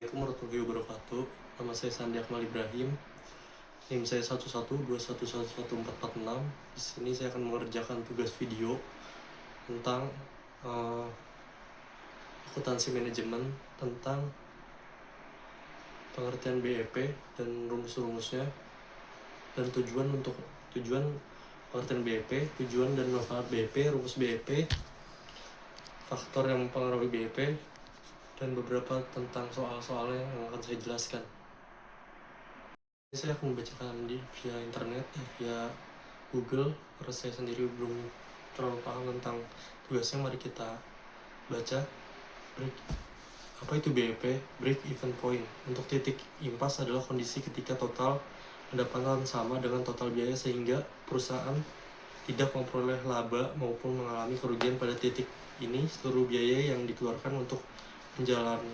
Assalamualaikum warahmatullahi wabarakatuh. Nama saya Sandi Akmal Ibrahim. NIM saya 1121111446. Di sini saya akan mengerjakan tugas video tentang akuntansi manajemen, tentang pengertian BEP dan rumus-rumusnya, dan tujuan pengertian BEP, tujuan dan manfaat BEP, rumus BEP, faktor yang mempengaruhi BEP, dan beberapa tentang soal-soalnya yang akan saya jelaskan. Saya akan membacakan via internet, via Google, karena saya sendiri belum terlalu paham tentang tugasnya. Mari kita baca. Apa itu BEP? Break even point. Untuk titik impas adalah kondisi ketika total pendapatan sama dengan total biaya sehingga perusahaan tidak memperoleh laba maupun mengalami kerugian. Pada titik ini, seluruh biaya yang dikeluarkan untuk menjalankan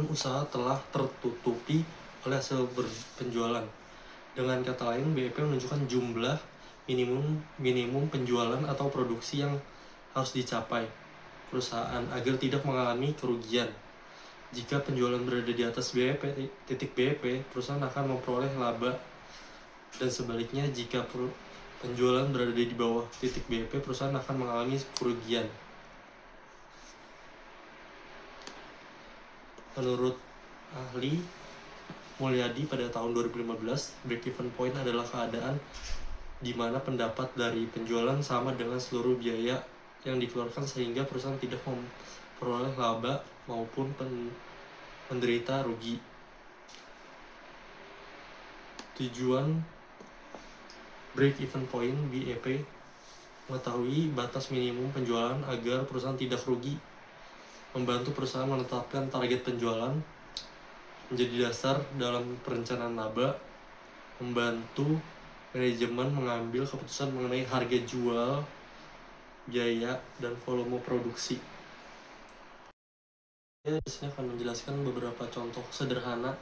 usaha telah tertutupi oleh hasil penjualan. Dengan kata lain, BEP menunjukkan jumlah minimum penjualan atau produksi yang harus dicapai perusahaan agar tidak mengalami kerugian. Jika penjualan berada di atas titik BEP, perusahaan akan memperoleh laba, dan sebaliknya jika penjualan berada di bawah titik BEP, perusahaan akan mengalami kerugian. Menurut ahli Mulyadi pada tahun 2015, break-even point adalah keadaan di mana pendapat dari penjualan sama dengan seluruh biaya yang dikeluarkan sehingga perusahaan tidak memperoleh laba maupun menderita rugi. Tujuan break-even point BEP mengetahui batas minimum penjualan agar perusahaan tidak rugi, membantu perusahaan menetapkan target penjualan, menjadi dasar dalam perencanaan laba, membantu manajemen mengambil keputusan mengenai harga jual, biaya, dan volume produksi. Saya di sini akan menjelaskan beberapa contoh sederhana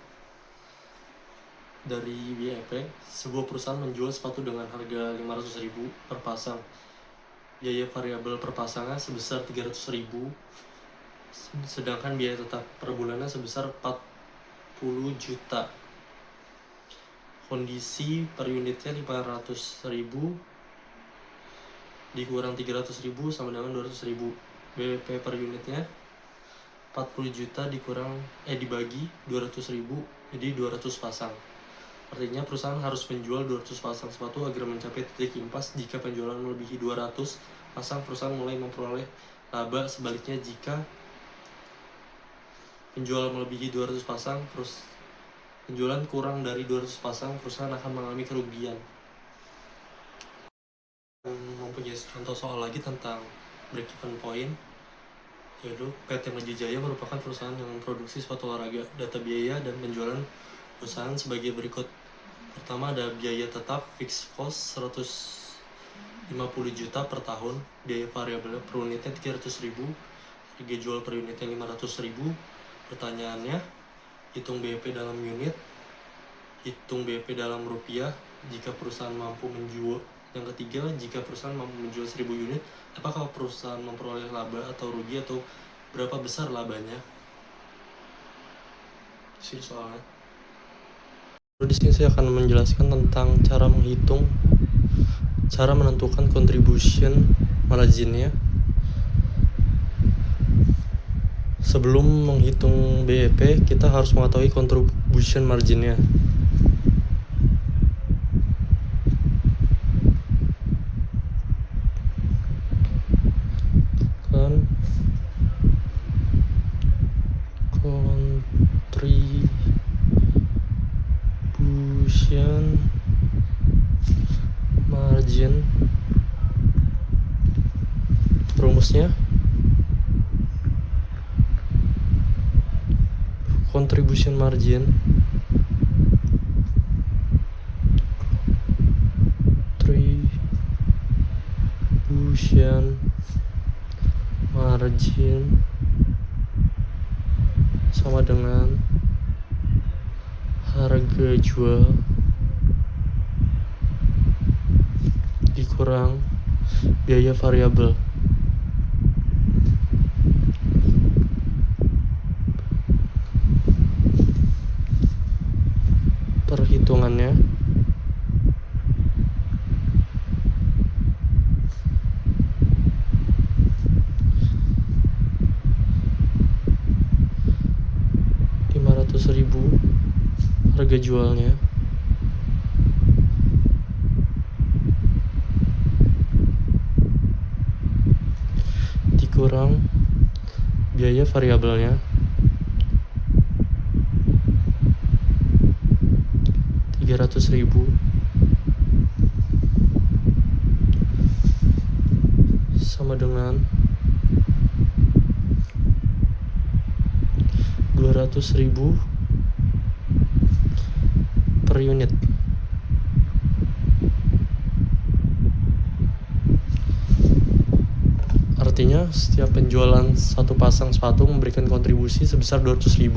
dari BEP. Sebuah perusahaan menjual sepatu dengan harga 500.000 per pasang. Biaya variabel per pasangnya sebesar 300.000, sedangkan biaya tetap per bulannya sebesar 40 juta. Kondisi per unitnya 500.000 dikurang 300.000 sama dengan 200.000. BEP per unitnya 40 juta dibagi 200.000, jadi 200 pasang. Artinya perusahaan harus menjual 200 pasang sepatu agar mencapai titik impas. Jika penjualan melebihi 200 pasang, perusahaan mulai memperoleh laba. Sebaliknya, jika penjualan melebihi 200 pasang, penjualan kurang dari 200 pasang, perusahaan akan mengalami kerugian. Mempunyai contoh soal lagi tentang break-even point, yaitu PT Majijaya merupakan perusahaan yang memproduksi sepatu olahraga. Data biaya dan penjualan perusahaan sebagai berikut. Pertama, ada biaya tetap fixed cost 150 juta per tahun, biaya variabel per unitnya 300.000, harga jual per unitnya 500.000. Pertanyaannya, hitung BEP dalam unit, hitung BEP dalam rupiah jika perusahaan mampu menjual. Yang ketiga, jika perusahaan mampu menjual 1.000 unit, apakah perusahaan memperoleh laba atau rugi, atau berapa besar labanya? Di soalnya. Di sini saya akan menjelaskan tentang cara menentukan contribution margin-nya. Sebelum menghitung BEP, kita harus mengetahui contribution margin-nya. Contribution margin, rumusnya contribution margin sama dengan harga jual dikurang biaya variabel. 200.000 harga jualnya, dikurang biaya variabelnya 300.000 sama dengan 200.000 per unit. Artinya setiap penjualan satu pasang sepatu memberikan kontribusi sebesar 200.000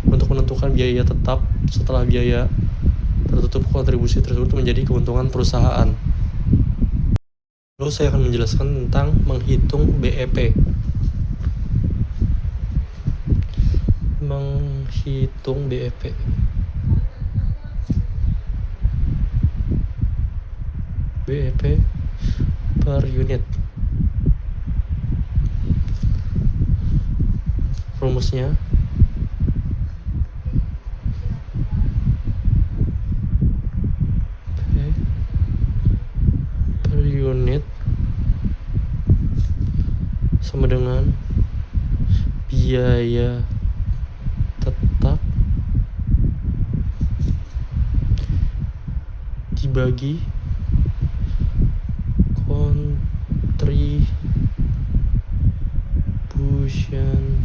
untuk menentukan biaya tetap. Setelah biaya tertutup, kontribusi tersebut menjadi keuntungan perusahaan. Lalu saya akan menjelaskan tentang menghitung BEP. Menghitung BEP. BEP per unit. Rumusnya per unit sama dengan biaya tetap dibagi contribution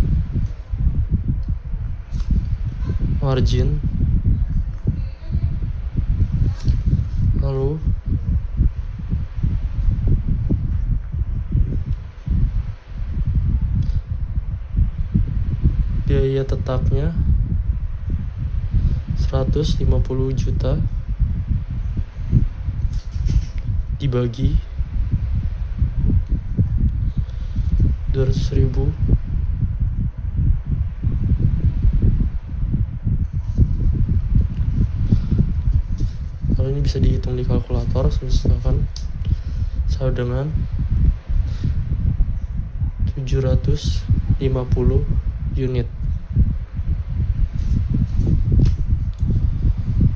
margin, lalu biaya tetapnya 150 juta dibagi 200.000 kalau ini bisa dihitung di kalkulator. Misalkan sama dengan 750 unit.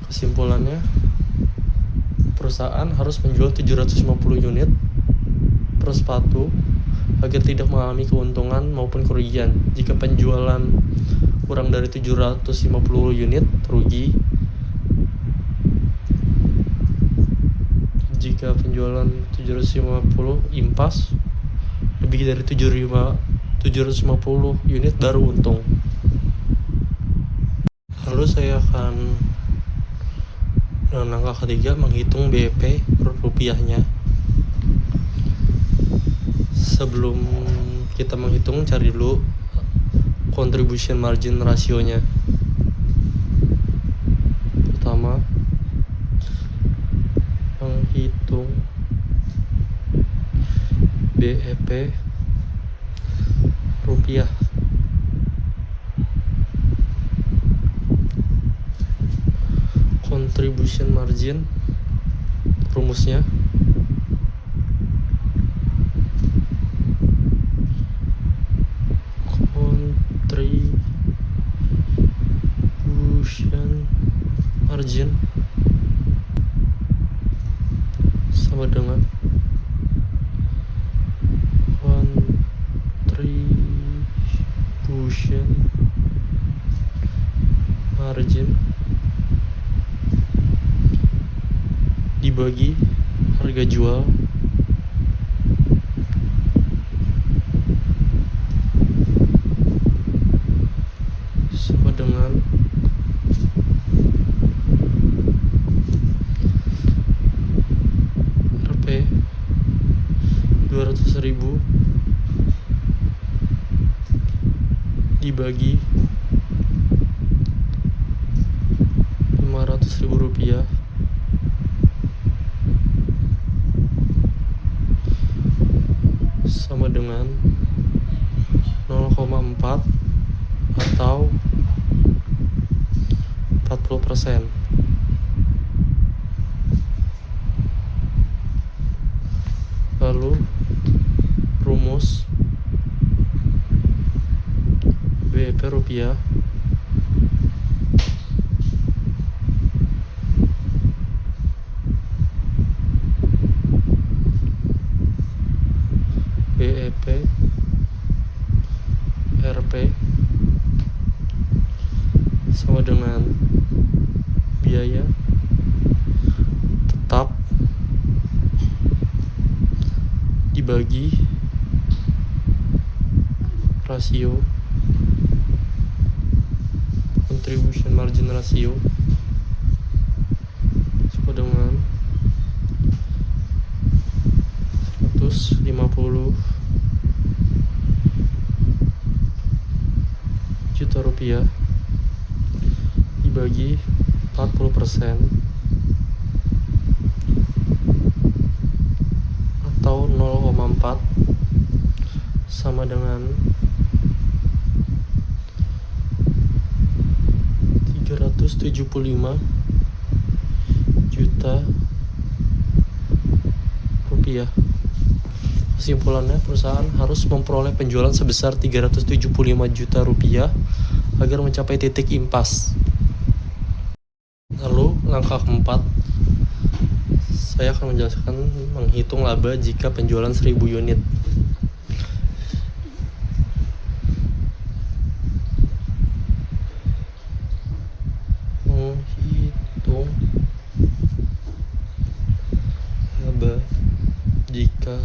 Kesimpulannya, perusahaan harus menjual 750 unit per sepatu agar tidak mengalami keuntungan maupun kerugian. Jika penjualan kurang dari 750 unit, rugi. Jika penjualan 750 impas, lebih dari 750 unit baru untung. Lalu saya akan dengan langkah ketiga menghitung BEP per rupiahnya. Sebelum kita menghitung, cari dulu contribution margin rasionya. Pertama, menghitung BEP rupiah. Contribution margin, rumusnya contribution margin sama dengan contribution margin dibagi harga jual sama dengan RP 200.000 dibagi 500.000 rupiah sama dengan 0,4 atau 40%. Lalu rumus BEP rupiah sama dengan biaya tetap dibagi rasio contribution margin ratio sama dengan 150 juta rupiah dibagi 40% atau 0,4 sama dengan 375 juta rupiah. Kesimpulannya, perusahaan harus memperoleh penjualan sebesar 375 juta rupiah agar mencapai titik impas. Lalu langkah keempat, saya akan menjelaskan menghitung laba jika penjualan 1000 unit. Menghitung laba jika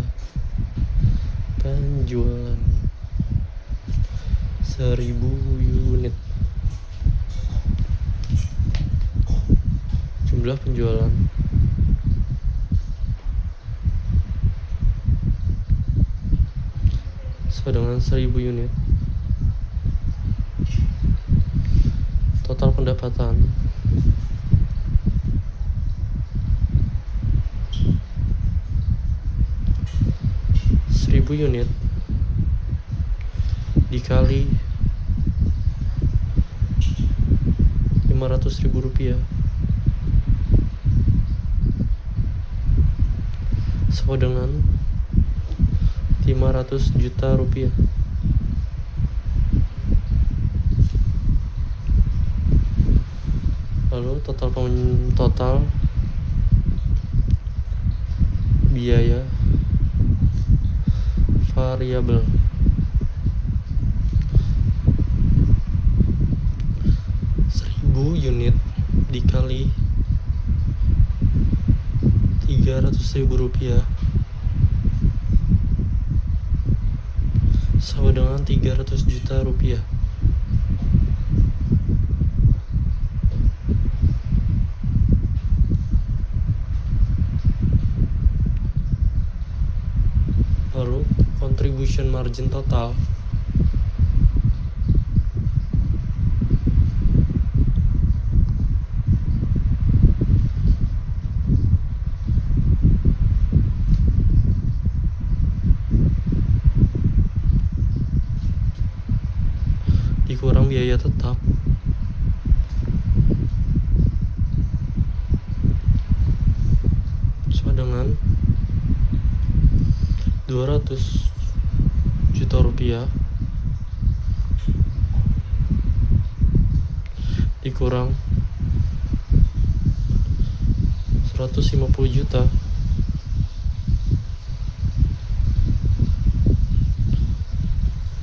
penjualan 1000 unit. Jumlah penjualan sesuai dengan 1000 unit. Total pendapatan unit dikali 500.000 rupiah sama dengan 500 juta rupiah. Lalu total biaya variabel unit dikali 300.000 rupiah sama dengan 300 juta rupiah. Lalu contribution margin total dikurang biaya tetap sama dengan 200 juta rupiah dikurang 150 juta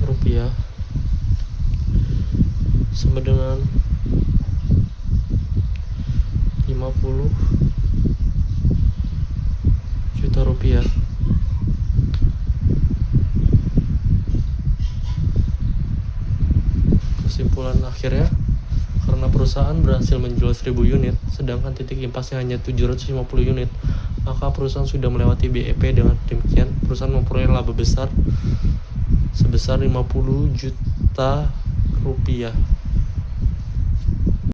rupiah sama dengan 50 juta rupiah. Kesimpulan akhirnya, karena perusahaan berhasil menjual 1000 unit sedangkan titik impasnya hanya 750 unit, maka perusahaan sudah melewati BEP. Dengan demikian, perusahaan memperoleh laba besar sebesar 50 juta rupiah.